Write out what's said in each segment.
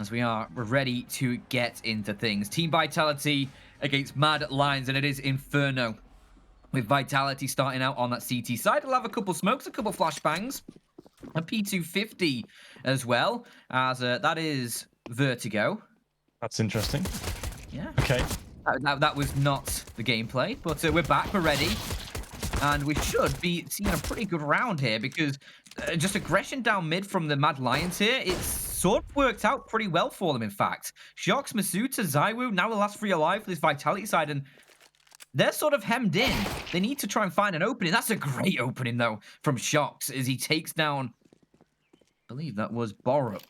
as we're ready to get into things. Team Vitality against Mad Lions, and it is Inferno. With Vitality starting out on that CT side. We'll have a couple smokes, a couple flashbangs, a P250 as well, as that is Vertigo. That's interesting. Yeah. Okay. That was not the gameplay, but we're back, we're ready. And we should be seeing a pretty good round here because just aggression down mid from the Mad Lions here, it's sort of worked out pretty well for them, in fact. Shox, Masuta, Zywoo, now the last three alive for this Vitality side, and they're sort of hemmed in. They need to try and find an opening. That's a great opening, though, from Shox as he takes down, I believe that was Borup.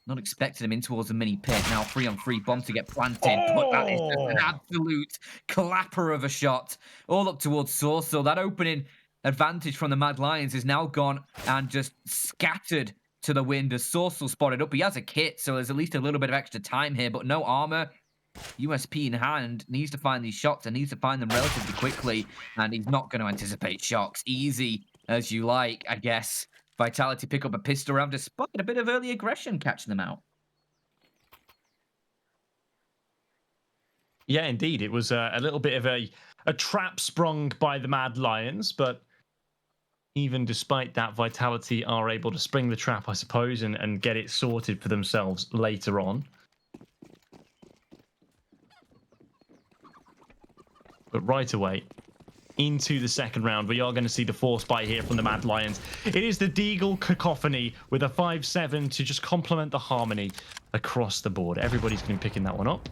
Not expecting him in towards the mini pit. Now 3-on-3 bomb to get planted, but that is just an absolute clapper of a shot. All up towards Source. So that opening advantage from the Mad Lions is now gone and just scattered to the wind as Source will spot it up. He has a kit, so there's at least a little bit of extra time here, but no armor. USP in hand, needs to find these shots and needs to find them relatively quickly, and he's not going to anticipate shocks. Easy as you like, I guess. Vitality pick up a pistol round despite a bit of early aggression catching them out. Yeah, indeed. It was a little bit of a trap sprung by the Mad Lions, but even despite that, Vitality are able to spring the trap, I suppose, and get it sorted for themselves later on. But right away, into the second round, we are going to see the force bite here from the Mad Lions. It is the Deagle cacophony with a 5-7 to just complement the harmony across the board. Everybody's going to be picking that one up.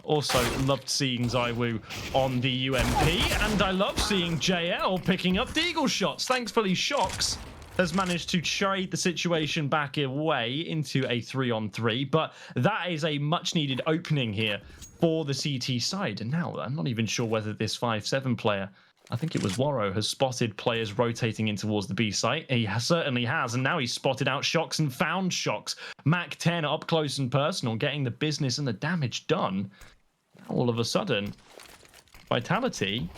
Also, loved seeing Zywoo on the UMP, and I love seeing JL picking up Deagle shots. Thankfully, Shox has managed to trade the situation back away into a 3-on-3, but that is a much-needed opening here for the CT side. And now I'm not even sure whether this 5-7 player, I think it was Warrow, has spotted players rotating in towards the B site. He certainly has, and now he's spotted out Shox and found Shox. Mac 10 up close and personal, getting the business and the damage done. All of a sudden, Vitality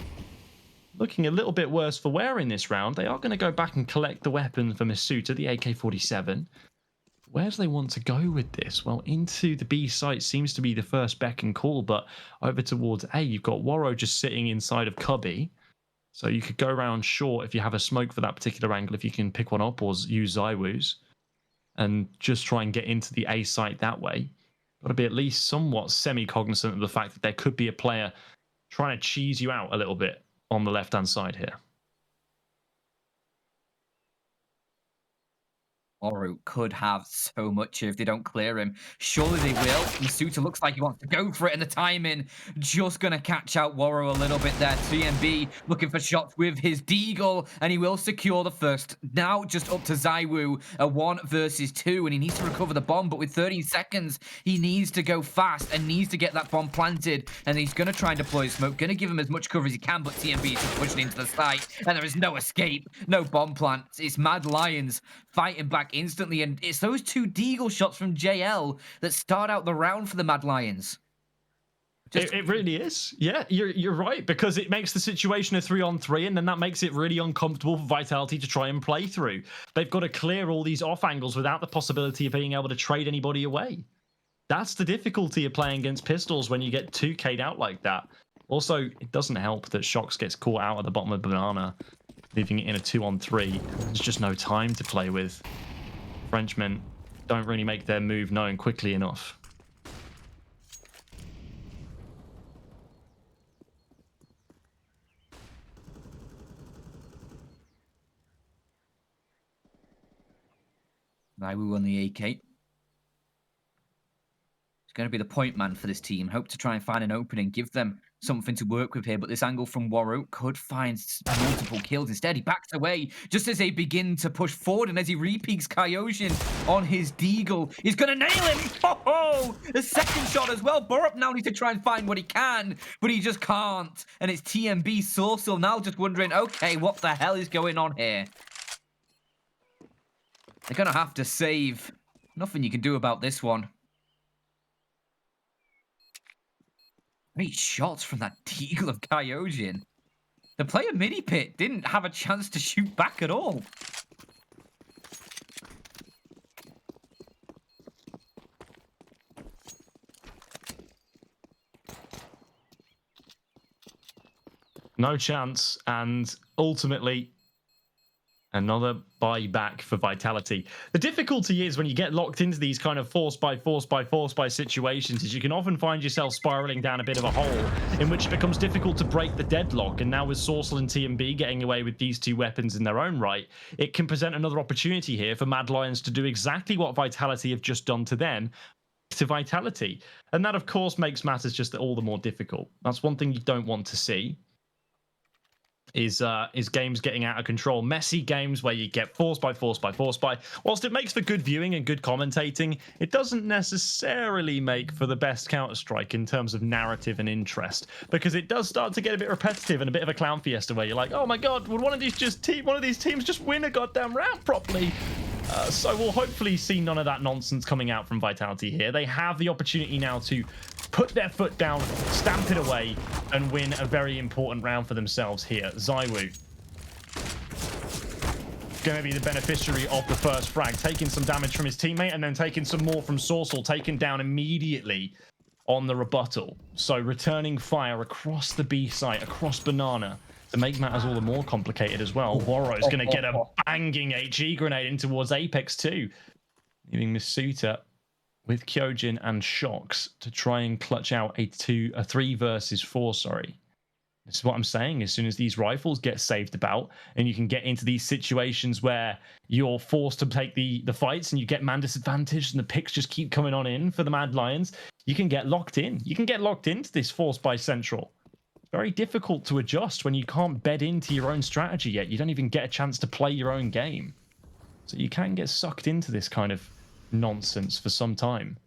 looking a little bit worse for wear in this round. They are going to go back and collect the weapon for Masuta, the AK-47. Where do they want to go with this? Well, into the B site seems to be the first beck and call, but over towards A, you've got Warrow just sitting inside of Cubby. So you could go around short if you have a smoke for that particular angle, if you can pick one up or use Zywoo's and just try and get into the A site that way. Got to be at least somewhat semi-cognizant of the fact that there could be a player trying to cheese you out a little bit on the left-hand side here. Borup could have so much if they don't clear him. Surely they will. Masuta looks like he wants to go for it, and the timing just going to catch out Warrow a little bit there. TMB looking for shots with his Deagle, and he will secure the first. Now just up to Zywoo, a 1 versus 2, and he needs to recover the bomb, but with 13 seconds, he needs to go fast and needs to get that bomb planted, and he's going to try and deploy smoke, going to give him as much cover as he can, but TMB is just pushing into the site, and there is no escape, no bomb plants. It's Mad Lions fighting back instantly, and it's those two Deagle shots from JL that start out the round for the Mad Lions. It really is. Yeah, you're right, because it makes the situation a 3-on-3, and then that makes it really uncomfortable for Vitality to try and play through. They've got to clear all these off angles without the possibility of being able to trade anybody away. That's the difficulty of playing against pistols when you get 2K'd out like that. Also, it doesn't help that Shox gets caught out at the bottom of the banana, leaving it in a 2-on-3. There's just no time to play with. Frenchmen don't really make their move known quickly enough. Zywoo on the AK. Going to be the point man for this team. Hope to try and find an opening, give them something to work with here. But this angle from Warrow could find multiple kills. Instead, he backs away just as they begin to push forward. And as he repeats Kyojin on his Deagle, he's going to nail him. Oh, the second shot as well. Borup now needs to try and find what he can, but he just can't. And it's TMB Sourcil now just wondering, okay, what the hell is going on here? They're going to have to save. Nothing you can do about this one. Great shots from that Deagle of Kyojin. The player mini pit didn't have a chance to shoot back at all. No chance. And ultimately, another buyback for Vitality. The difficulty is when you get locked into these kind of force by situations is you can often find yourself spiraling down a bit of a hole in which it becomes difficult to break the deadlock. And now with Sourcel and TMB getting away with these two weapons in their own right, it can present another opportunity here for Mad Lions to do exactly what Vitality have just done to them, to Vitality. And that, of course, makes matters just all the more difficult. That's one thing you don't want to see. Is games getting out of control, messy games where you get force by. Whilst it makes for good viewing and good commentating, it doesn't necessarily make for the best Counter-Strike in terms of narrative and interest, because it does start to get a bit repetitive and a bit of a clown fiesta where you're like, oh my god, would one of these teams just win a goddamn round properly? So we'll hopefully see none of that nonsense coming out from Vitality here. They have the opportunity now to put their foot down, stamp it away, and win a very important round for themselves here. ZywOo going to be the beneficiary of the first frag, taking some damage from his teammate and then taking some more from Sourcel, taken down immediately on the rebuttal. So returning fire across the B site, across Banana, to make matters all the more complicated as well. Warrow's going to get a banging HE grenade in towards Apex too, leaving Masuta with Kyojin and Shox to try and clutch out a 3 versus 4, sorry. This is what I'm saying. As soon as these rifles get saved about and you can get into these situations where you're forced to take the fights and you get man disadvantaged and the picks just keep coming on in for the Mad Lions, you can get locked in. You can get locked into this force by Central. Very difficult to adjust when you can't bed into your own strategy yet. You don't even get a chance to play your own game. So you can get sucked into this kind of nonsense for some time.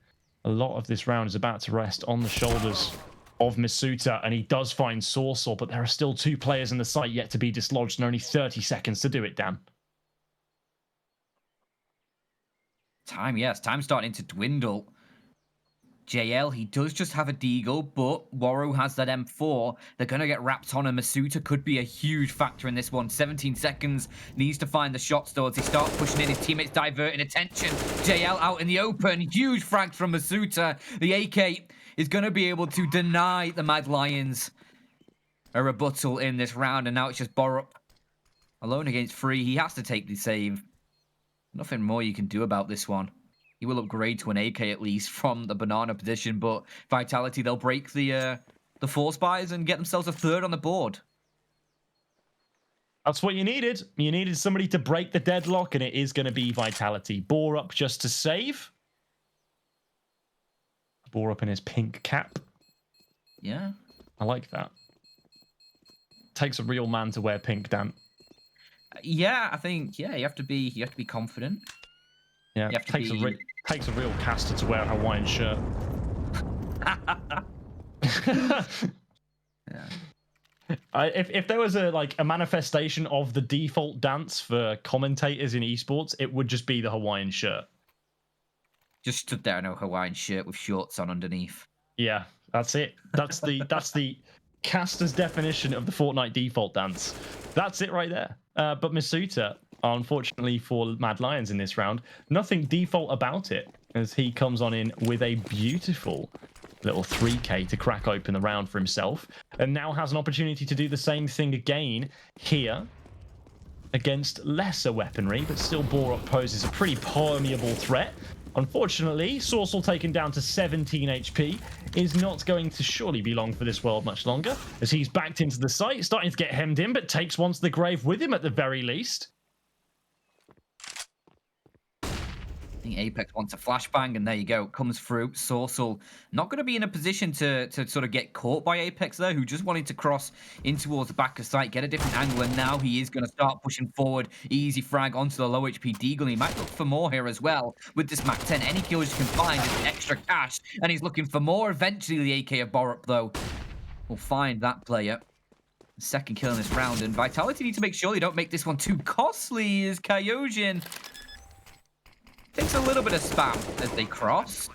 A lot of this round is about to rest on the shoulders of Masuta, and he does find Sourcel, but there are still 2 players in the site yet to be dislodged and only 30 seconds to do it, Dan. Yes, time's starting to dwindle. JL, he does just have a deagle, but Warrow has that M4. They're going to get wrapped on, and Masuta could be a huge factor in this one. 17 seconds, needs to find the shots, though, as he starts pushing in. His teammates diverting attention. JL out in the open. Huge frag from Masuta. The AK is going to be able to deny the Mad Lions a rebuttal in this round, and now it's just Borup alone against 3. He has to take the save. Nothing more you can do about this one. He will upgrade to an AK at least from the Banana position, but Vitality, they'll break the force buys and get themselves a 3rd on the board. That's what you needed. You needed somebody to break the deadlock, and it is going to be Vitality. Borup just to save. Borup in his pink cap. Yeah. I like that. Takes a real man to wear pink, Dan. Yeah, I think, yeah, you have to be confident. Yeah, takes a real caster to wear a Hawaiian shirt. Yeah. If there was a manifestation of the default dance for commentators in esports, it would just be the Hawaiian shirt. Just stood there in a Hawaiian shirt with shorts on underneath. Yeah, that's it. That's the caster's definition of the Fortnite default dance. That's it right there. But Masuta, unfortunately for Mad Lions in this round, nothing default about it, as he comes on in with a beautiful little 3K to crack open the round for himself, and now has an opportunity to do the same thing again here against lesser weaponry, but still Borup poses a pretty permeable threat. Unfortunately, Sourcel taken down to 17 HP is not going to surely be long for this world much longer, as he's backed into the site, starting to get hemmed in, but takes one to the grave with him at the very least. I think Apex wants a flashbang, and there you go. It comes through. Sourcel not going to be in a position to sort of get caught by Apex there, who just wanted to cross in towards the back of site, get a different angle, and now he is going to start pushing forward. Easy frag onto the low HP Deagle. He might look for more here as well with this Mac 10. Any kills you can find is extra cash, and he's looking for more. Eventually, the AK of Borup, though, will find that player. Second kill in this round, and Vitality need to make sure they don't make this one too costly, as Kyojin takes a little bit of spam as they cross.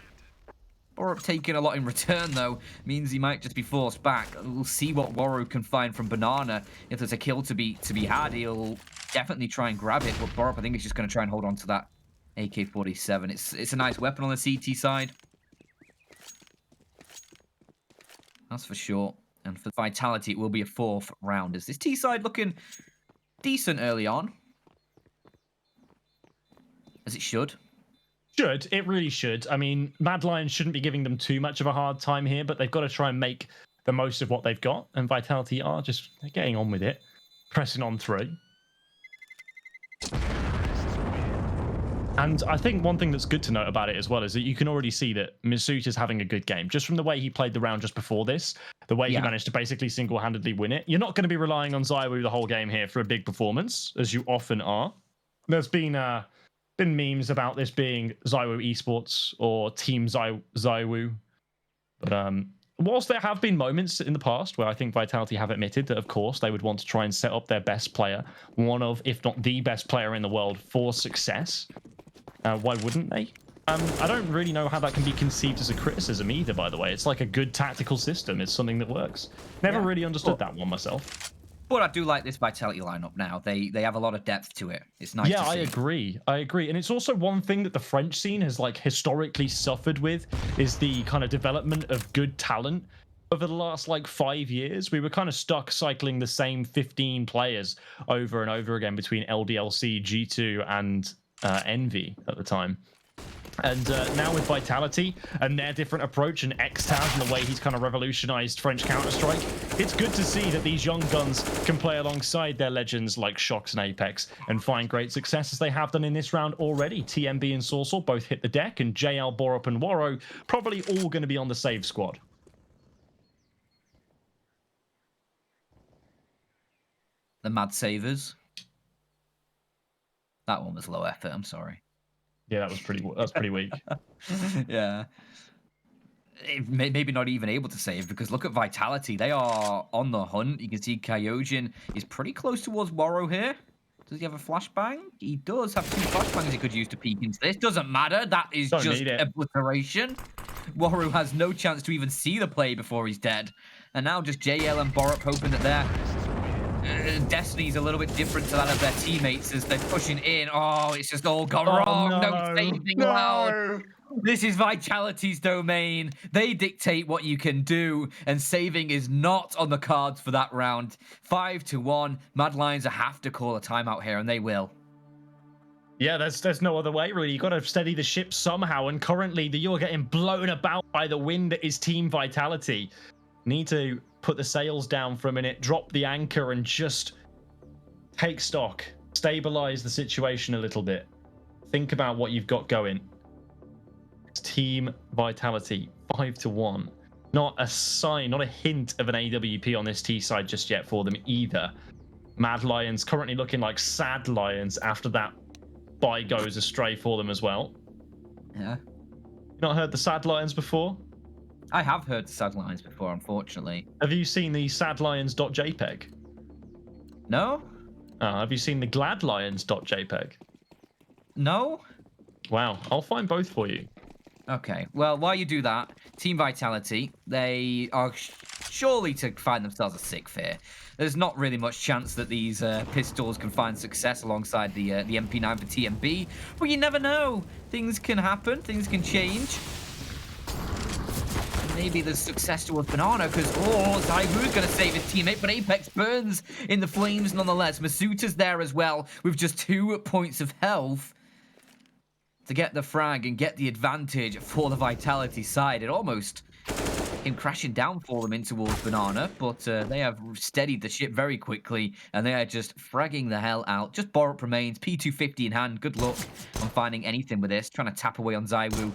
Borup taking a lot in return, though, means he might just be forced back. We'll see what Warrow can find from Banana. If there's a kill to be had, he'll definitely try and grab it, but Borup, I think, is just going to try and hold on to that AK-47. It's a nice weapon on the CT side. That's for sure. And for Vitality, it will be a 4th round. Is this T side looking decent early on? As it should. It really should. I mean, Mad Lions shouldn't be giving them too much of a hard time here, but they've got to try and make the most of what they've got. And Vitality are just getting on with it, pressing on through. And I think one thing that's good to note about it as well is that you can already see that Misut is having a good game. Just from the way he played the round just before this, the way he managed to basically single-handedly win it. You're not going to be relying on ZywOo the whole game here for a big performance, as you often are. There's been memes about this being ZywOo Esports or Team ZywOo. But whilst there have been moments in the past where I think Vitality have admitted that, of course, they would want to try and set up their best player, one of, if not the best player in the world, for success. Why wouldn't they? I don't really know how that can be conceived as a criticism either, by the way. It's like a good tactical system. It's something that works. Never really understood that one myself. But I do like this Vitality lineup now. They have a lot of depth to it. It's nice to see. Yeah, I agree. And it's also one thing that the French scene has like historically suffered with is the kind of development of good talent. Over the last like 5 years, we were kind of stuck cycling the same 15 players over and over again between LDLC, G2, and Envy at the time. And now with Vitality and their different approach and Xtaz and the way he's kind of revolutionized French Counter-Strike, it's good to see that these young guns can play alongside their legends like Shox and Apex and find great success as they have done in this round already. TMB and Sorcel both hit the deck, and JL, Borup, and Waro probably all going to be on the save squad. The Mad Savers. That one was low effort. I'm sorry. Yeah, that's pretty weak. Yeah. Maybe not even able to save, because look at Vitality. They are on the hunt. You can see Kyojin is pretty close towards Waro here. Does he have a flashbang? He does have 2 flashbangs he could use to peek into this. Doesn't matter. That is just obliteration. Waro has no chance to even see the play before he's dead. And now just JL and Borup hoping that they're... Destiny's a little bit different to that of their teammates as they're pushing in. Oh, it's just all gone wrong. No saving allowed. This is Vitality's domain. They dictate what you can do, and saving is not on the cards for that round. 5-1. Mad Lions have to call a timeout here, and they will. Yeah, there's no other way, really. You've got to steady the ship somehow, and currently you're getting blown about by the wind that is Team Vitality. Need to put the sails down for a minute, drop the anchor, and just take stock. Stabilize the situation a little bit. Think about what you've got going. It's Team Vitality, 5-1. Not a sign, not a hint of an AWP on this T side just yet for them either. Mad Lions currently looking like sad lions after that buy goes astray for them as well. Yeah. You not heard the sad lions before? I have heard the sad lions before, unfortunately. Have you seen the sadlions.jpg? No. Have you seen the gladlions.jpg? No. Wow, I'll find both for you. Okay, well, while you do that, Team Vitality, they are surely to find themselves a 6th here. There's not really much chance that these pistols can find success alongside the MP9 for TMB, but you never know. Things can happen, things can change. Maybe there's success towards Banana, because, ZywOo's going to save his teammate, but Apex burns in the flames nonetheless. Misuta's there as well, with just 2 points of health to get the frag and get the advantage for the Vitality side. It almost came crashing down for them in towards Banana, but they have steadied the ship very quickly, and they are just fragging the hell out. Just Borup remains, P250 in hand. Good luck on finding anything with this, trying to tap away on ZywOo.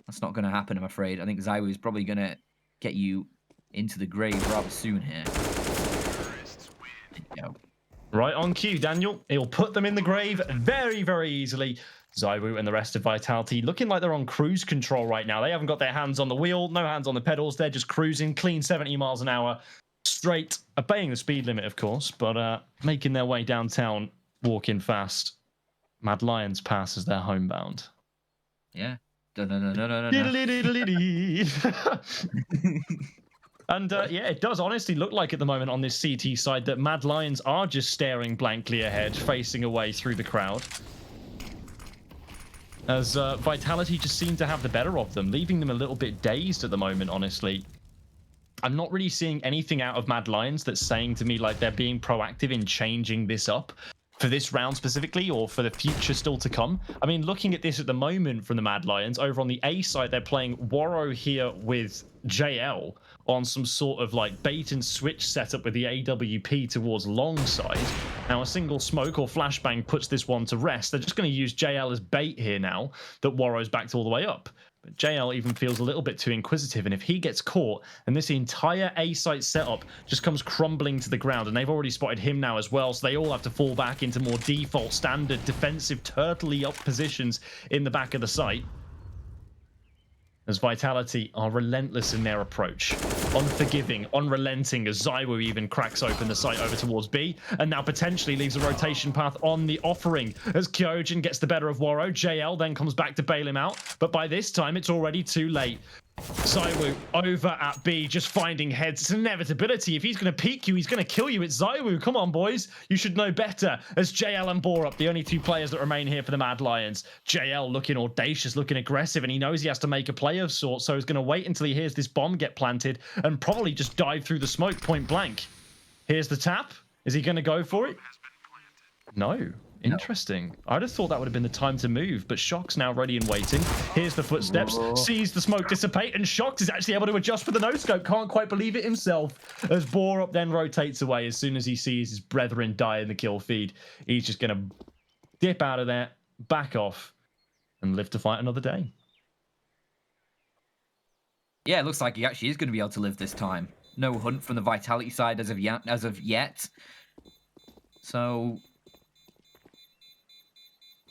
That's not going to happen, I'm afraid. I think ZywOo is probably going to get you into the grave rather soon here. There you go. Right on cue, Daniel. He'll put them in the grave very, very easily. ZywOo and the rest of Vitality looking like they're on cruise control right now. They haven't got their hands on the wheel, no hands on the pedals. They're just cruising, clean 70 miles an hour, straight, obeying the speed limit, of course, but making their way downtown, walking fast. Mad Lions pass as they're homebound. Yeah. And yeah, it does honestly look like at the moment on this CT side that Mad Lions are just staring blankly ahead, facing away through the crowd. As Vitality just seem to have the better of them, leaving them a little bit dazed at the moment, honestly. I'm not really seeing anything out of Mad Lions that's saying to me like they're being proactive in changing this up for this round specifically, or for the future still to come. I mean, looking at this at the moment from the Mad Lions, over on the A side, they're playing Warrow here with JL on some sort of like bait and switch setup with the AWP towards long side. Now, a single smoke or flashbang puts this one to rest. They're just going to use JL as bait here now that Warrow's backed all the way up. But JL even feels a little bit too inquisitive, and if he gets caught, and this entire A-site setup just comes crumbling to the ground, and they've already spotted him now as well, so they all have to fall back into more default, standard, defensive, turtley up positions in the back of the site. As Vitality are relentless in their approach, unforgiving, unrelenting, as Zywoo even cracks open the site over towards B, and now potentially leaves a rotation path on the offering as Kyojin gets the better of Warrow. JL then comes back to bail him out, but by this time it's already too late. Zywoo over at B, just finding heads. It's an inevitability. If he's going to peek you, he's going to kill you. It's Zywoo. Come on, boys. You should know better. As JL and Borup, the only two players that remain here for the Mad Lions. JL looking audacious, looking aggressive, and he knows he has to make a play of sorts, so he's going to wait until he hears this bomb get planted and probably just dive through the smoke point blank. Here's the tap. Is he going to go for it? No. Interesting. I'd have thought that would have been the time to move, but Shock's now ready and waiting. Here's the footsteps, sees the smoke dissipate, and Shock is actually able to adjust for the no-scope. Can't quite believe it himself, as Borup then rotates away as soon as he sees his brethren die in the kill feed. He's just going to dip out of there, back off, and live to fight another day. Yeah, it looks like he actually is going to be able to live this time. No hunt from the Vitality side as of yet. So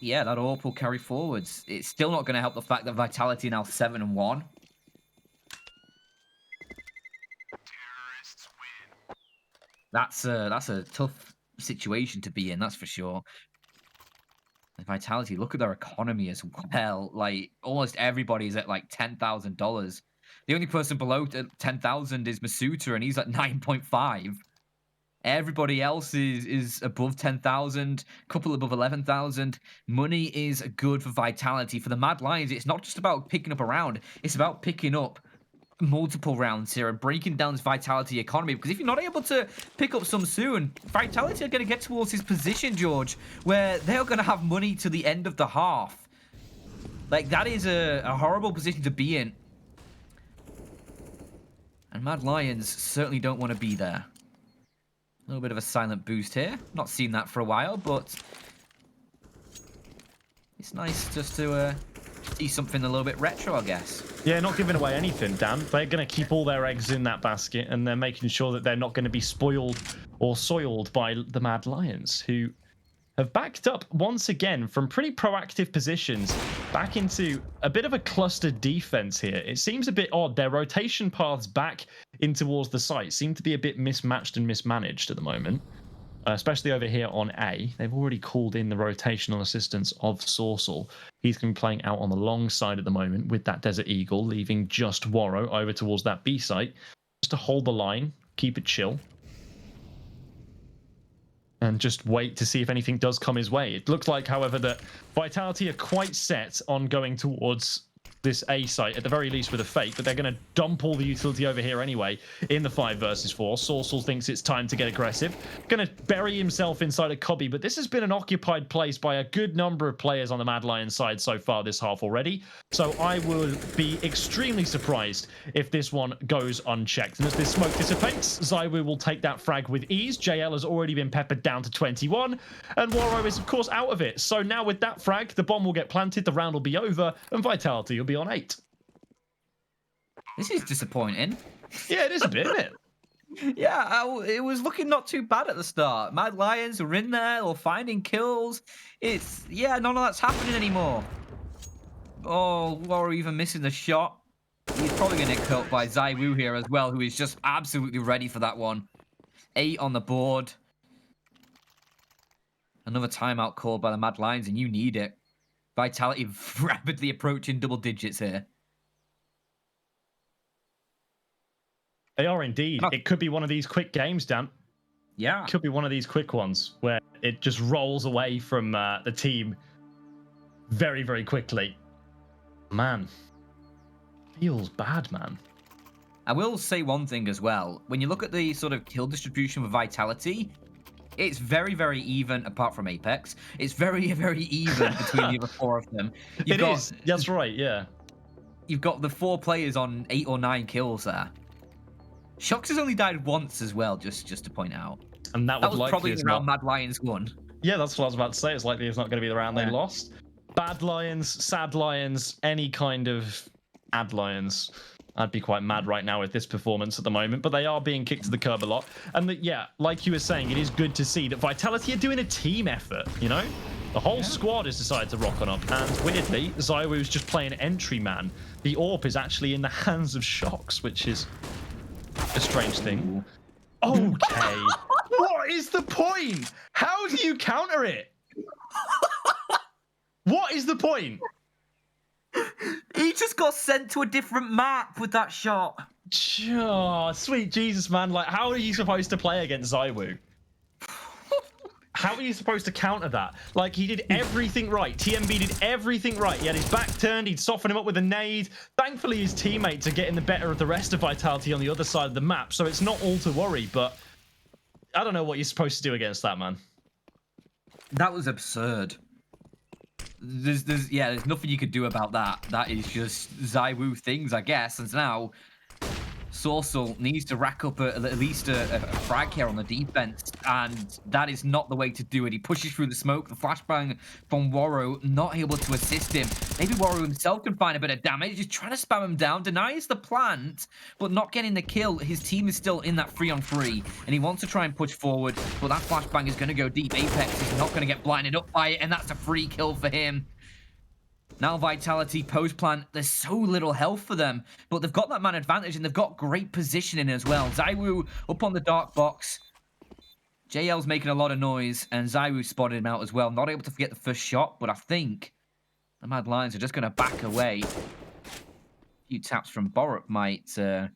yeah, that AWP will carry forwards. It's still not going to help the fact that Vitality are now 7-1. That's a tough situation to be in, that's for sure. And Vitality, look at their economy as well. Like, almost everybody's at like $10,000. The only person below 10,000 is Masuta, and he's at 9.5. Everybody else is above 10,000, couple above 11,000. Money is good for Vitality. For the Mad Lions, it's not just about picking up a round. It's about picking up multiple rounds here and breaking down this Vitality economy. Because if you're not able to pick up some soon, Vitality are going to get towards this position, George, where they're going to have money to the end of the half. Like, that is a horrible position to be in. And Mad Lions certainly don't want to be there. A little bit of a silent boost here. Not seen that for a while, but it's nice just to see something a little bit retro, I guess. Yeah, not giving away anything, Dan. They're going to keep all their eggs in that basket, and they're making sure that they're not going to be spoiled or soiled by the Mad Lions, who have backed up once again from pretty proactive positions back into a bit of a clustered defense here. It seems a bit odd. Their rotation paths back in towards the site seem to be a bit mismatched and mismanaged at the moment, especially over here on A. They've already called in the rotational assistance of Sorcel. He's going to be playing out on the long side at the moment with that Desert Eagle, leaving just Warrow over towards that B site just to hold the line, keep it chill, and just wait to see if anything does come his way. It looks like, however, that Vitality are quite set on going towards this A site, at the very least with a fake, but they're going to dump all the utility over here anyway in the 5 versus 4. Sorcel thinks it's time to get aggressive. Going to bury himself inside a cubby, but this has been an occupied place by a good number of players on the Mad Lions side so far this half already, so I will be extremely surprised if this one goes unchecked. And as this smoke dissipates, Zywoo will take that frag with ease. JL has already been peppered down to 21, and Warrow is, of course, out of it. So now with that frag, the bomb will get planted, the round will be over, and Vitality will be on 8. This is disappointing. Yeah, it is a bit, isn't it? Yeah, it was looking not too bad at the start. Mad Lions were in there or finding kills. Yeah, none of that's happening anymore. Oh, Warrow even missing the shot. He's probably going to get cut by Zywoo here as well, who is just absolutely ready for that one. 8 on the board. Another timeout called by the Mad Lions, and you need it. Vitality rapidly approaching double digits here. They are indeed. It could be one of these quick games, Dan. Yeah. It could be one of these quick ones where it just rolls away from the team very, very quickly. Man. Feels bad, man. I will say one thing as well. When you look at the sort of kill distribution for Vitality, it's very, very even apart from Apex. It's very, very even between the other 4 of them. It is. That's right, yeah. You've got the 4 players on 8 or 9 kills there. Shox has only died once as well, just to point out. And that was probably the round Mad Lions won. Yeah, that's what I was about to say. It's likely it's not going to be the round they lost. Bad Lions, Sad Lions, any kind of Ad Lions. I'd be quite mad right now with this performance at the moment, but they are being kicked to the curb a lot. And yeah, like you were saying, it is good to see that Vitality are doing a team effort, you know? The whole squad has decided to rock on up, and weirdly, ZywOo's just playing entry man. The AWP is actually in the hands of Shox, which is a strange thing. Okay. What is the point? How do you counter it? What is the point? He just got sent to a different map with that shot. Oh, sweet Jesus, man. Like, how are you supposed to play against ZywOo? How are you supposed to counter that? Like, he did everything right. TMB did everything right. He had his back turned. He'd soften him up with a nade. Thankfully, his teammates are getting the better of the rest of Vitality on the other side of the map, so it's not all to worry, but I don't know what you're supposed to do against that, man. That was absurd. There's nothing you could do about that. That is just ZywOo things, I guess. And now Sorsal needs to rack up at least a frag here on the defense, and that is not the way to do it. He pushes through the smoke. The flashbang from Waro not able to assist him. Maybe Waro himself can find a bit of damage. He's trying to spam him down, denies the plant, but not getting the kill. His team is still in that 3-on-3, and he wants to try and push forward, but that flashbang is going to go deep. Apex is not going to get blinded up by it, and that's a free kill for him. Now Vitality post-plant, there's so little health for them, but they've got that man advantage and they've got great positioning as well. ZywOo up on the dark box. JL's making a lot of noise, and ZywOo spotted him out as well. Not able to forget the first shot, but I think the Mad Lions are just going to back away. A few taps from Borup might at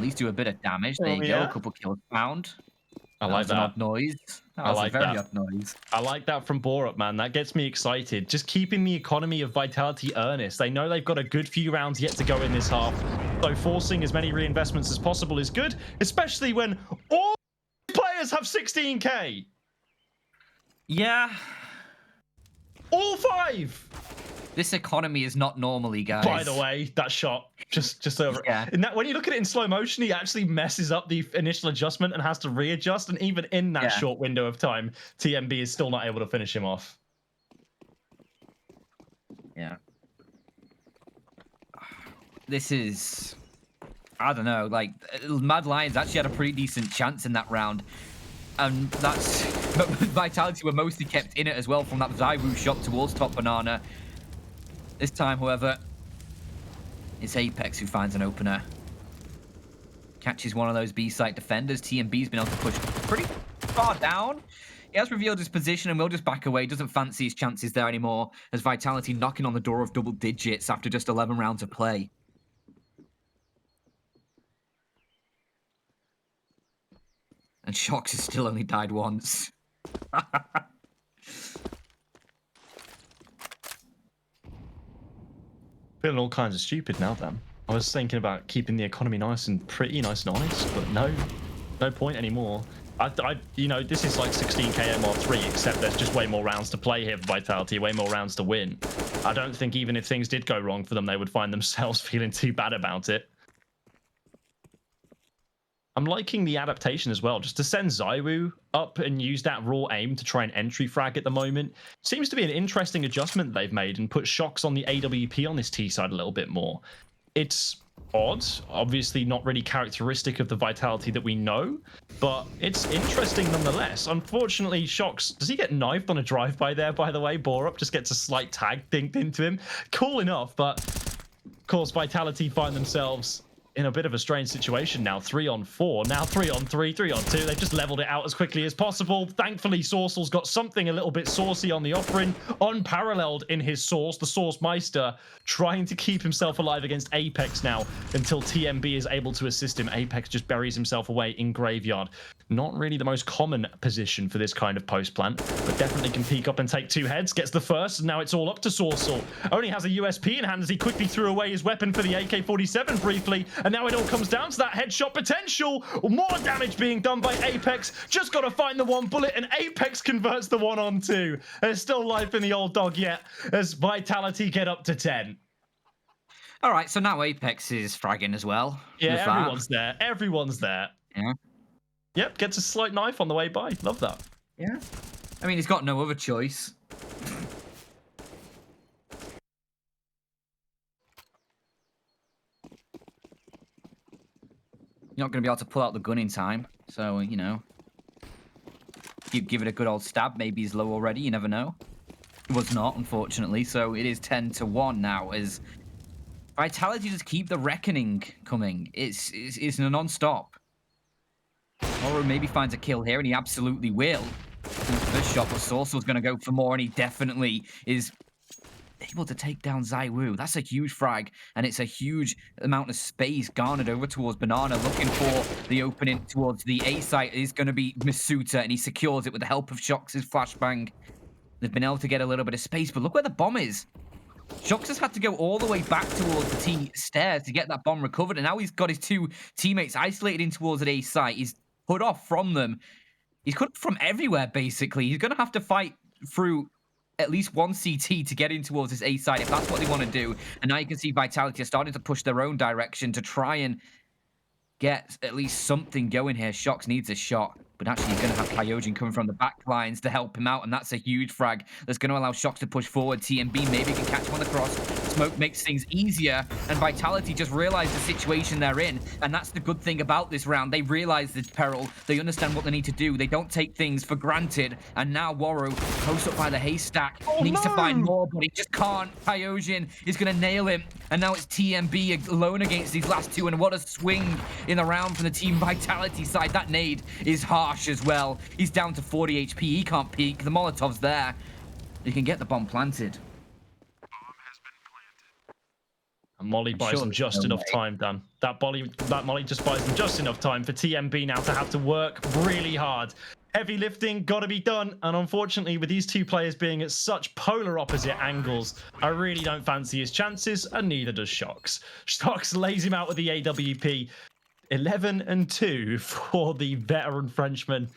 least do a bit of damage. There you go, a couple kills found. I like that. An odd noise. That was a very odd noise. I like that from Borup, man. That gets me excited. Just keeping the economy of Vitality earnest. They know they've got a good few rounds yet to go in this half. So forcing as many reinvestments as possible is good, especially when all players have 16k. Yeah. All 5. This economy is not normally, guys. By the way, that shot just over. Yeah. And that, when you look at it in slow motion, he actually messes up the initial adjustment and has to readjust. And even in that short window of time, TMB is still not able to finish him off. Yeah. This is, I don't know, like, Mad Lions actually had a pretty decent chance in that round. And that's, Vitality were mostly kept in it as well from that ZywOo shot towards Top Banana. This time, however, it's Apex who finds an opener. Catches one of those B-site defenders. TMB's been able to push pretty far down. He has revealed his position and will just back away. Doesn't fancy his chances there anymore, as Vitality knocking on the door of double digits after just 11 rounds of play. And Shox has still only died once. Feeling all kinds of stupid now, then. I was thinking about keeping the economy nice and pretty, nice and honest, but no point anymore. You know, this is like 16k MR3, except there's just way more rounds to play here for Vitality, way more rounds to win. I don't think even if things did go wrong for them, they would find themselves feeling too bad about it. I'm liking the adaptation as well, just to send ZywOo up and use that raw aim to try and entry frag at the moment. Seems to be an interesting adjustment they've made and put Shox on the AWP on this T side a little bit more. It's odd, obviously not really characteristic of the Vitality that we know, but it's interesting nonetheless. Unfortunately, Shox, does he get knifed on a drive-by there, by the way? Borup just gets a slight tag dinked into him. Cool enough, but of course, Vitality find themselves in a bit of a strange situation now. 3-on-4, now 3-on-3, 3-on-2. They've just leveled it out as quickly as possible. Thankfully, Sorcel's got something a little bit saucy on the offering, unparalleled in his Source, the Source Meister, trying to keep himself alive against Apex now until TMB is able to assist him. Apex just buries himself away in Graveyard. Not really the most common position for this kind of post plant, but definitely can peek up and take 2 heads. Gets the first, and now it's all up to Sorcel. Only has a USP in hand as he quickly threw away his weapon for the AK-47 briefly, And now it all comes down to that headshot potential. More damage being done by Apex. Just got to find the one bullet, and Apex converts the 1-on-2. There's still life in the old dog yet, as Vitality get up to 10. All right, so now Apex is fragging as well. Yeah, everyone's there. Everyone's there. Yeah. Yep, gets a slight knife on the way by. Love that. Yeah. I mean, he's got no other choice. You're not going to be able to pull out the gun in time. So, you know, you give it a good old stab. Maybe he's low already. You never know. He was not, unfortunately. So it is 10-1 now as Vitality just keep the reckoning coming. It's a non-stop. Or maybe finds a kill here, and he absolutely will. First shot, but Sorcel's going to go for more, and he definitely is able to take down ZywOo. That's a huge frag, and it's a huge amount of space garnered over towards Banana, looking for the opening towards the A site. Is going to be Masuta, and he secures it with the help of Shox' flashbang. They've been able to get a little bit of space, but look where the bomb is. Shox has had to go all the way back towards the T stairs to get that bomb recovered, and now he's got his two teammates isolated in towards the A site. He's put off from them. He's cut from everywhere, basically. He's going to have to fight through at least one CT to get in towards this A side if that's what they want to do. And now you can see Vitality are starting to push their own direction to try and get at least something going here. Shox needs a shot, but actually he's going to have Kyojin coming from the back lines to help him out, and that's a huge frag that's going to allow Shox to push forward. TMB maybe can catch him on the cross. Smoke makes things easier, and Vitality just realize the situation they're in, and that's the good thing about this round. They realize the peril. They understand what they need to do. They don't take things for granted, and now Waru, close up by the haystack, needs to find more, but he just can't. Kyojin is going to nail him, and now it's TMB alone against these last two, and what a swing in the round from the Team Vitality side. That nade is harsh as well. He's down to 40 HP. He can't peek. The Molotov's there. He can get the bomb planted. And Molly buys them just enough time, Dan. That Molly just buys them just enough time for TMB now to have to work really hard. Heavy lifting got to be done, and unfortunately, with these two players being at such polar opposite angles, I really don't fancy his chances, and neither does Shox. Shox lays him out with the AWP. 11-2 for the veteran Frenchman.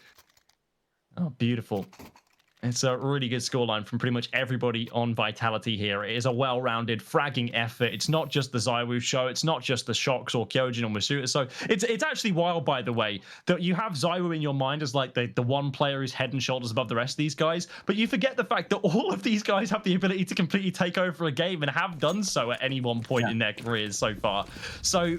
Oh, beautiful. It's a really good scoreline from pretty much everybody on Vitality here. It is a well-rounded fragging effort. It's not just the ZywOo show. It's not just the Shox or Kyojin or Masuta. So it's actually wild, by the way, that you have ZywOo in your mind as like the one player who's head and shoulders above the rest of these guys. But you forget the fact that all of these guys have the ability to completely take over a game and have done so at any one point in their careers so far. So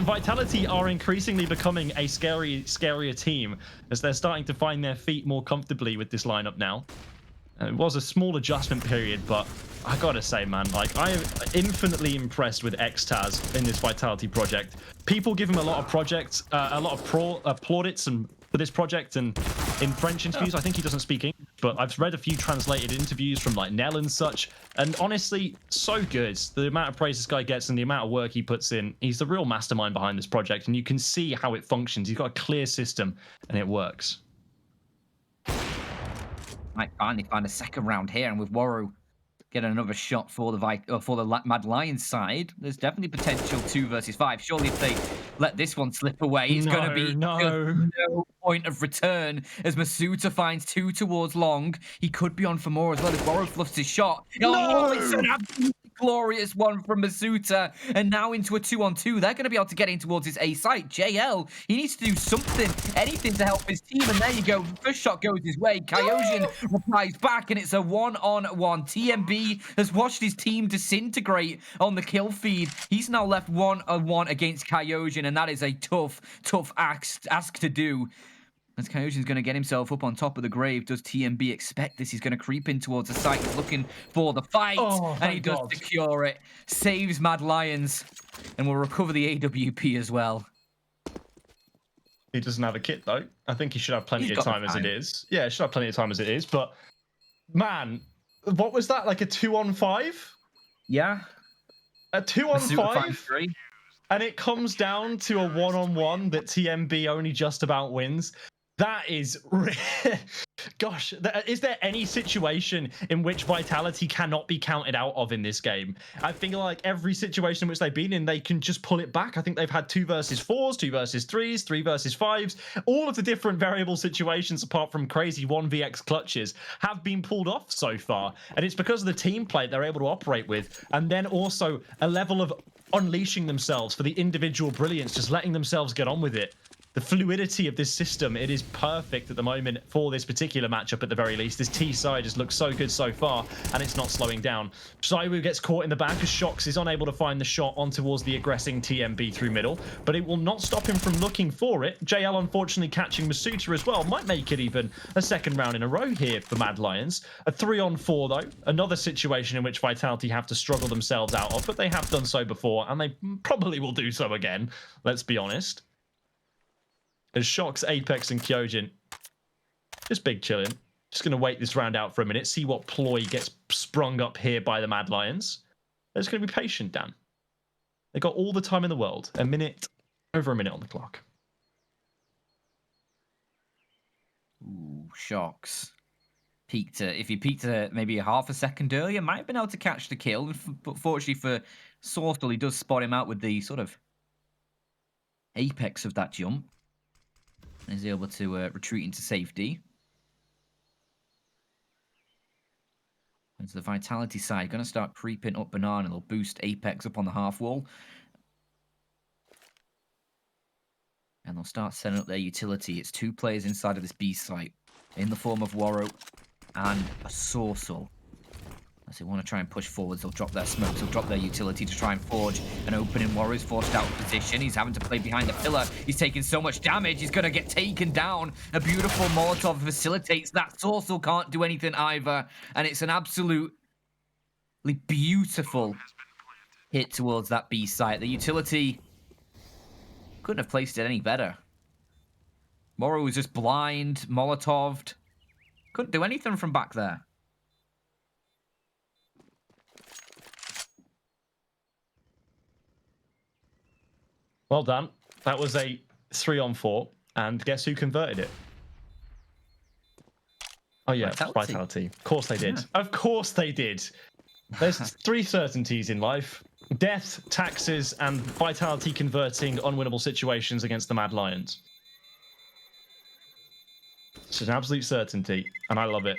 Vitality are increasingly becoming a scarier team as they're starting to find their feet more comfortably with this lineup now. It was a small adjustment period, but I gotta say, man, like, I am infinitely impressed with Xtaz in this Vitality project. People give him a lot of plaudits and for this project, and in French interviews, I think he doesn't speak English, but I've read a few translated interviews from like Nell and such, and honestly, so good. The amount of praise this guy gets and the amount of work he puts in, he's the real mastermind behind this project, and you can see how it functions. He's got a clear system, and it works. Might finally find a second round here, and with Waru getting another shot for the Mad Lions side, there's definitely potential 2 versus 5. Surely if they let this one slip away, it's going to be no point of return as Masuta finds 2 towards long. He could be on for more as well as Waru fluffs his shot. Oh, it's an absolutely glorious one from Masuta, and now into a 2-on-2. They're going to be able to get in towards his A site. JL, he needs to do something, anything to help his team, and there you go. First shot goes his way. Kyojin replies back, and it's a 1-on-1. TMB has watched his team disintegrate on the kill feed. He's now left 1-on-1 against Kyojin, and that is a tough ask to do. As Kyojin's going to get himself up on top of the grave, does TMB expect this? He's going to creep in towards the site. He's looking for the fight, and he does secure it. Saves Mad Lions, and will recover the AWP as well. He doesn't have a kit, though. I think he should have plenty of time as it is. Yeah, he should have plenty of time as it is. But, man, what was that? Like a 2-on-5? Yeah. A 2-on-5? And it comes down to a 1-on-1 that TMB only just about wins. That is, gosh, is there any situation in which Vitality cannot be counted out of in this game? I feel like every situation in which they've been in, they can just pull it back. I think they've had 2 versus 4s, 2 versus 3s, 3 versus 5s. All of the different variable situations, apart from crazy 1vx clutches, have been pulled off so far. And it's because of the team play they're able to operate with. And then also a level of unleashing themselves for the individual brilliance, just letting themselves get on with it. The fluidity of this system, it is perfect at the moment for this particular matchup at the very least. This T side just looks so good so far, and it's not slowing down. Saiwu gets caught in the back as Shox is unable to find the shot on towards the aggressing TMB through middle, but it will not stop him from looking for it. JL unfortunately catching Masuta as well. Might make it even a second round in a row here for Mad Lions. A 3-on-4 though, another situation in which Vitality have to struggle themselves out of, but they have done so before, and they probably will do so again, let's be honest. As Shox, Apex, and Kyojin just big chilling. Just going to wait this round out for a minute, see what ploy gets sprung up here by the Mad Lions. They're just going to be patient, Dan. They got all the time in the world. Over a minute on the clock. Ooh, Shox. If he peeked maybe a half a second earlier, might have been able to catch the kill. But fortunately for Sortal, he does spot him out with the sort of apex of that jump. Is able to retreat into safety. And so the Vitality side going to start creeping up Banana. They'll boost Apex up on the half wall. And they'll start setting up their utility. It's 2 players inside of this B site in the form of Warrow and a Sorcel. As they want to try and push forwards, they'll drop their smokes, they'll drop their utility to try and forge an opening. Warrow's forced out of position. He's having to play behind the pillar. He's taking so much damage. He's going to get taken down. A beautiful Molotov facilitates that. Sorcel can't do anything either. And it's an absolutely beautiful hit towards that B site. The utility couldn't have placed it any better. Warrow was just blind, Molotoved. Couldn't do anything from back there. Well done. That was a 3-on-4. And guess who converted it? Oh, yeah, Vitality. Of course they did. Yeah. Of course they did. There's 3 certainties in life. Death, taxes, and Vitality converting unwinnable situations against the Mad Lions. It's an absolute certainty, and I love it.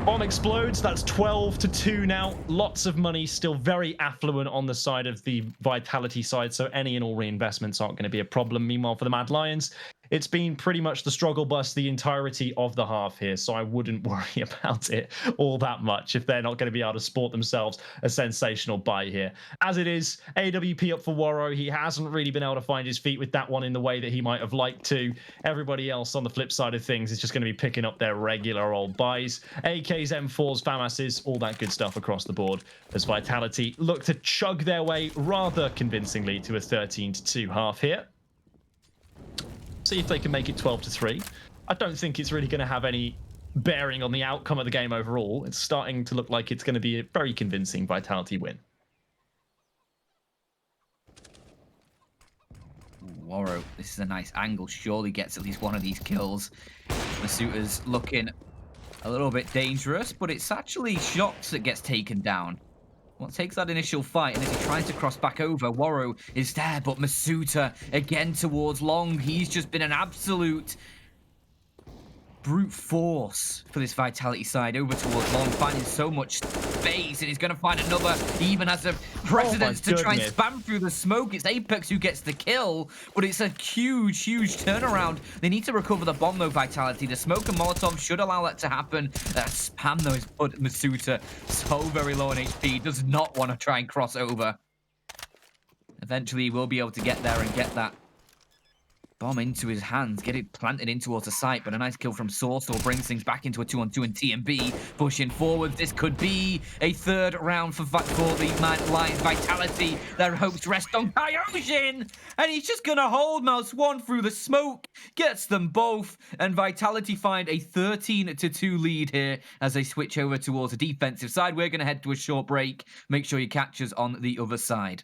Bomb explodes. That's 12-2 now. Lots of money, still very affluent on the side of the Vitality side, so any and all reinvestments aren't going to be a problem. Meanwhile, for the Mad Lions, it's been pretty much the struggle bus the entirety of the half here, so I wouldn't worry about it all that much if they're not going to be able to sport themselves a sensational buy here. As it is, AWP up for Warrow. He hasn't really been able to find his feet with that one in the way that he might have liked to. Everybody else on the flip side of things is just going to be picking up their regular old buys. AKs, M4s, FAMASs, all that good stuff across the board as Vitality look to chug their way rather convincingly to a 13-2 half here. See if they can make it 12-3. I don't think it's really going to have any bearing on the outcome of the game overall. It's starting to look like it's going to be a very convincing Vitality win. Warrow, this is a nice angle. Surely gets at least one of these kills. Masuta's looking a little bit dangerous, but it's actually Shox that gets taken down. Well, takes that initial fight, and as he tries to cross back over, Warrow is there, but Masuta again towards Long. He's just been an absolute brute force for this Vitality side over towards Long, finding so much space, and he's going to find another. He even has a precedence to try and spam through the smoke. It's Apex who gets the kill, but it's a huge, huge turnaround. They need to recover the bomb, though, Vitality. The smoke and Molotov should allow that to happen. Spam, though, is put Masuta so very low on HP. Does not want to try and cross over. Eventually, he will be able to get there and get that bomb into his hands, get it planted in towards the site, but a nice kill from Sorcel brings things back into a 2-on-2 and TMB pushing forward. This could be a 3rd round for the Mad Lions. Vitality, their hopes rest on Kyojin, and he's just gonna hold Mouse 1 through the smoke, gets them both, and Vitality find a 13-2 lead here as they switch over towards the defensive side. We're gonna head to a short break. Make sure you catch us on the other side.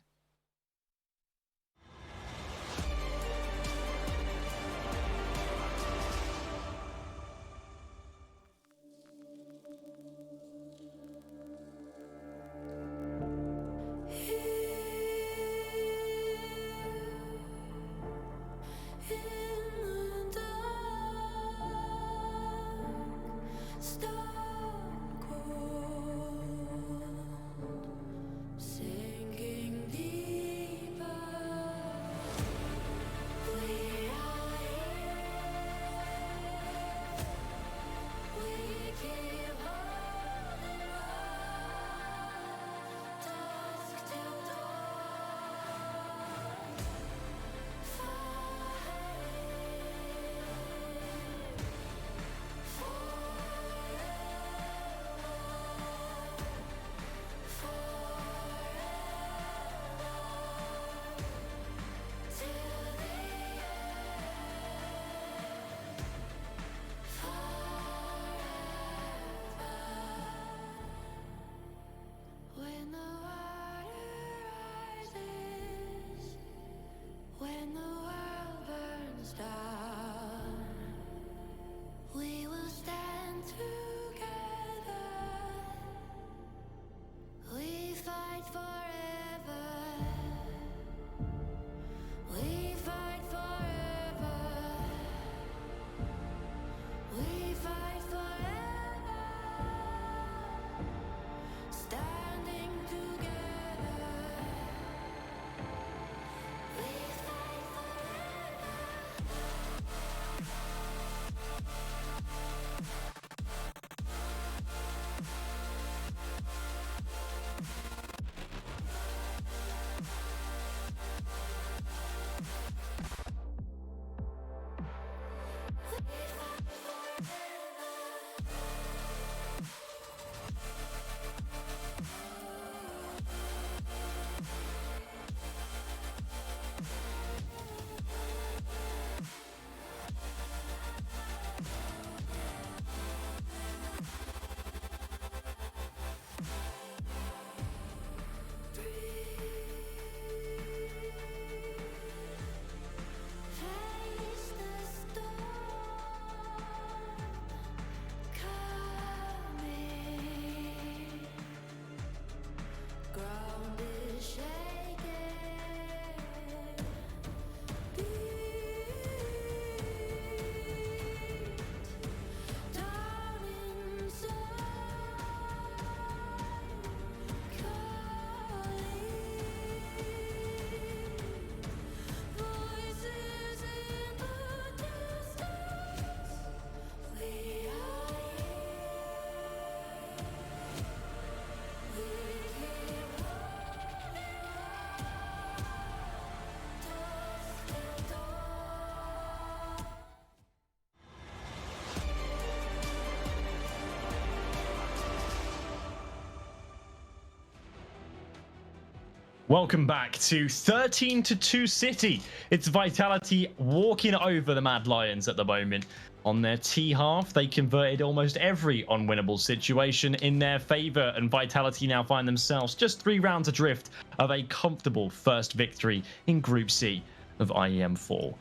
Welcome back to 13-2 City. It's Vitality walking over the Mad Lions at the moment. On their T half, they converted almost every unwinnable situation in their favor, and Vitality now find themselves just 3 rounds adrift of a comfortable first victory in Group C of IEM Fall.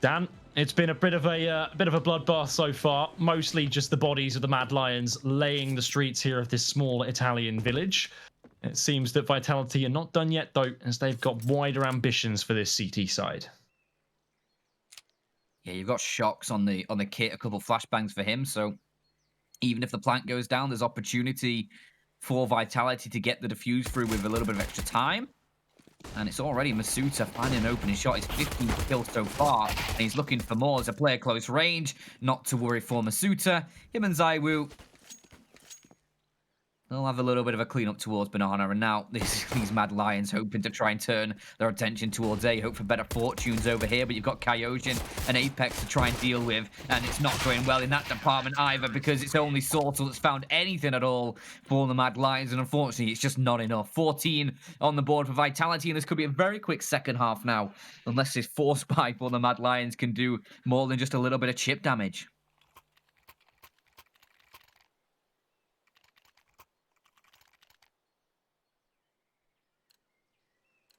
Dan, it's been a bit of a bloodbath so far. Mostly just the bodies of the Mad Lions laying the streets here of this small Italian village. It seems that Vitality are not done yet, though, as they've got wider ambitions for this CT side. Yeah, you've got shocks on the kit, a couple flashbangs for him. So even if the plant goes down, there's opportunity for Vitality to get the defuse through with a little bit of extra time. And it's already Masuta finding an opening shot. He's 15 kills so far, and he's looking for more as a player close range. Not to worry for Masuta. Him and Zaiwu, they'll have a little bit of a clean-up towards Banana, and now these Mad Lions hoping to try and turn their attention towards A, hope for better fortunes over here, but you've got Kyojin and Apex to try and deal with, and it's not going well in that department either, because it's only Sortal that's found anything at all for the Mad Lions, and unfortunately, it's just not enough. 14 on the board for Vitality, and this could be a very quick second half now, unless this force spy for the Mad Lions can do more than just a little bit of chip damage.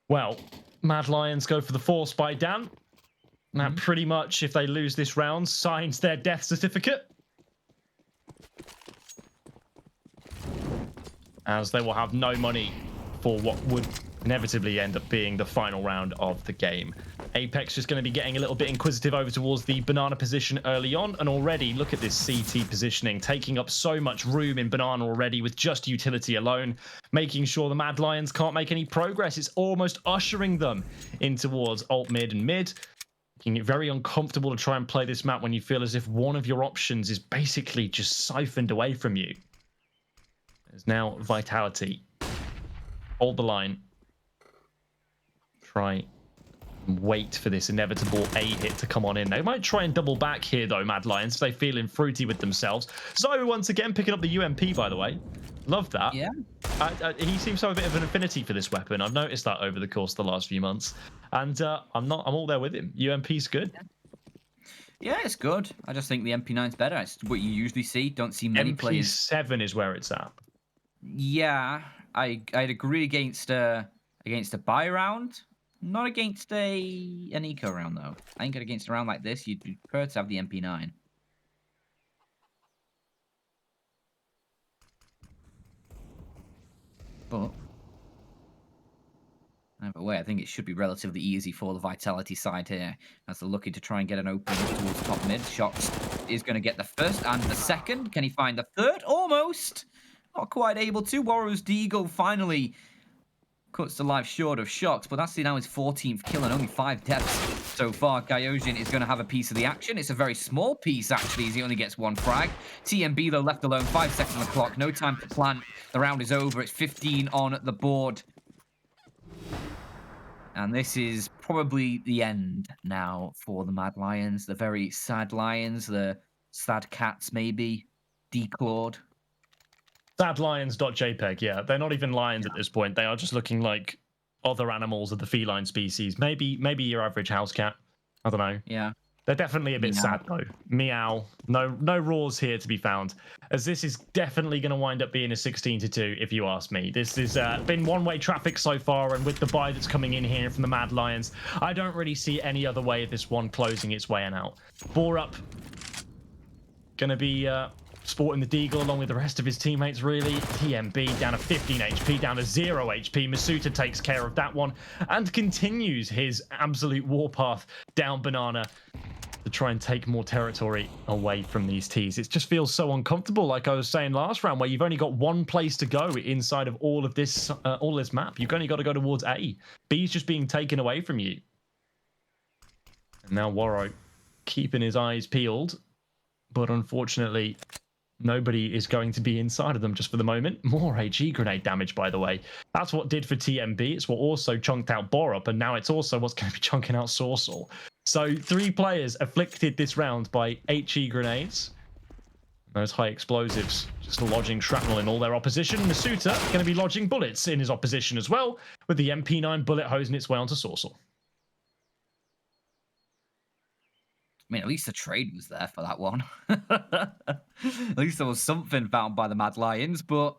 Well, Mad Lions go for the force by Dan. That pretty much, if they lose this round, signs their death certificate. As they will have no money for what would inevitably end up being the final round of the game. Apex is going to be getting a little bit inquisitive over towards the Banana position early on, and already look at this CT positioning, taking up so much room in Banana already with just utility alone, making sure the Mad Lions can't make any progress. It's almost ushering them in towards alt mid and mid, making it very uncomfortable to try and play this map when you feel as if one of your options is basically just siphoned away from you. There's now Vitality. Hold the line. Try and wait for this inevitable A hit to come on in. They might try and double back here, though, Mad Lions, if they feeling fruity with themselves. Zoe once again picking up the UMP, by the way. Love that. Yeah. He seems to have a bit of an affinity for this weapon. I've noticed that over the course of the last few months. And I'm all there with him. UMP's good. Yeah, it's good. I just think the MP9's better. It's what you usually see. Don't see many players. MP7 is where it's at. Yeah, I'd agree against a buy round. Not against an eco round, though. I think against a round like this, you'd prefer to have the MP9. But either way, I think it should be relatively easy for the Vitality side here, as they're looking to try and get an opening towards top mid. Shox is going to get the first and the second. Can he find the third? Almost. Not quite able to. Warrow's Deagle finally cuts the life short of Shox, but that's now his 14th kill and only 5 deaths so far. Kyojin is going to have a piece of the action. It's a very small piece, actually, as he only gets 1 frag. TMB, though, left alone. 5 seconds on the clock. No time to plant. The round is over. It's 15 on the board. And this is probably the end now for the Mad Lions. The very sad Lions. The sad cats, maybe. Declawed. Sadlions.jpg, yeah. They're not even lions at this point. They are just looking like other animals of the feline species. Maybe your average house cat. I don't know. Yeah. They're definitely a bit sad, though. Meow. No roars here to be found. As this is definitely going to wind up being a 16-2, if you ask me. This has been one-way traffic so far, and with the buy that's coming in here from the Mad Lions, I don't really see any other way of this one closing its way and out. Borup going to be sporting the Deagle along with the rest of his teammates, really. TMB down to 15 HP, down to 0 HP. Masuta takes care of that one and continues his absolute warpath down Banana to try and take more territory away from these Ts. It just feels so uncomfortable, like I was saying last round, where you've only got one place to go inside of all of this map. You've only got to go towards A. B's just being taken away from you. And now Warrow keeping his eyes peeled, but unfortunately nobody is going to be inside of them just for the moment. More HE grenade damage, by the way. That's what did for TMB. It's what also chunked out Borup, and now it's also what's going to be chunking out Sorcel. So 3 players afflicted this round by HE grenades. Those high explosives just lodging shrapnel in all their opposition. Masuta going to be lodging bullets in his opposition as well, with the MP9 bullet hosing its way onto Sorsal. I mean, at least the trade was there for that one. At least there was something found by the Mad Lions, but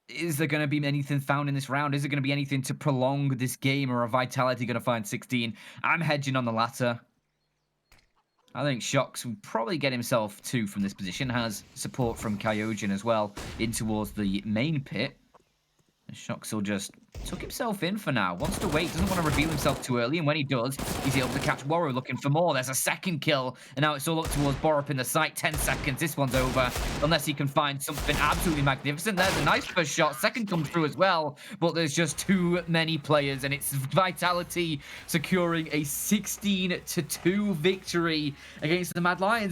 is there going to be anything found in this round? Is there going to be anything to prolong this game, or are Vitality going to find 16? I'm hedging on the latter. I think Shox will probably get himself 2 from this position. Has support from Kyojin as well in towards the main pit. Shox will just took himself in for now. Wants to wait, doesn't want to reveal himself too early, and when he does, he's able to catch Warrow looking for more. There's a second kill, and now it's all up towards Borup in the site. 10 seconds, this one's over, unless he can find something absolutely magnificent. There's a nice first shot, second comes through as well, but there's just too many players, and it's Vitality securing a 16-2 victory against the Mad Lions.